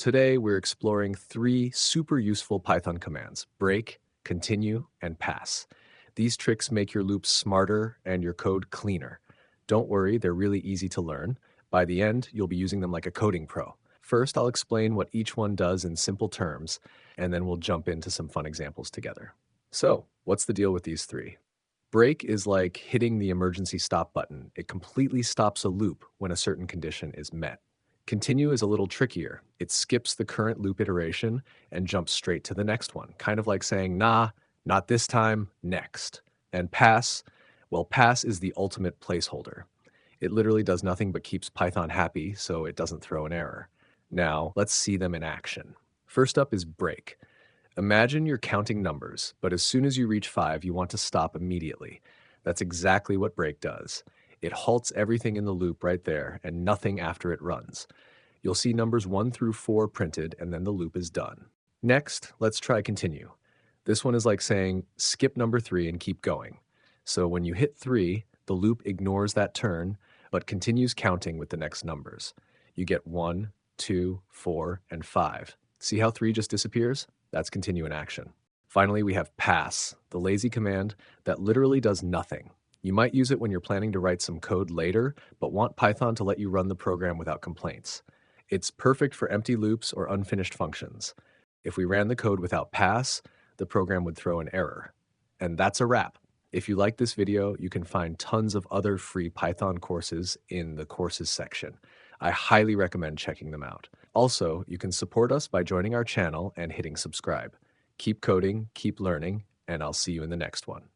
Today, we're exploring three super useful Python commands: break, continue, and pass. These tricks make your loops smarter and your code cleaner. Don't worry, they're really easy to learn. By the end, you'll be using them like a coding pro. First, I'll explain what each one does in simple terms, and then we'll jump into some fun examples together. So, what's the deal with these three? Break is like hitting the emergency stop button. It completely stops a loop when a certain condition is met. Continue is a little trickier. It skips the current loop iteration and jumps straight to the next one, kind of like saying, nah, not this time, next. And pass, well, pass is the ultimate placeholder. It literally does nothing but keeps Python happy so it doesn't throw an error. Now, let's see them in action. First up is break. Imagine you're counting numbers, but as soon as you reach 5, you want to stop immediately. That's exactly what break does. It halts everything in the loop right there and nothing after it runs. You'll see numbers 1 through 4 printed and then the loop is done. Next, let's try continue. This one is like saying skip number 3 and keep going. So when you hit 3, the loop ignores that turn but continues counting with the next numbers. You get 1, 2, 4, and 5. See how 3 just disappears? That's continue in action. Finally, we have pass, the lazy command that literally does nothing. You might use it when you're planning to write some code later, but want Python to let you run the program without complaints. It's perfect for empty loops or unfinished functions. If we ran the code without pass, the program would throw an error. And that's a wrap. If you like this video, you can find tons of other free Python courses in the courses section. I highly recommend checking them out. Also, you can support us by joining our channel and hitting subscribe. Keep coding, keep learning, and I'll see you in the next one.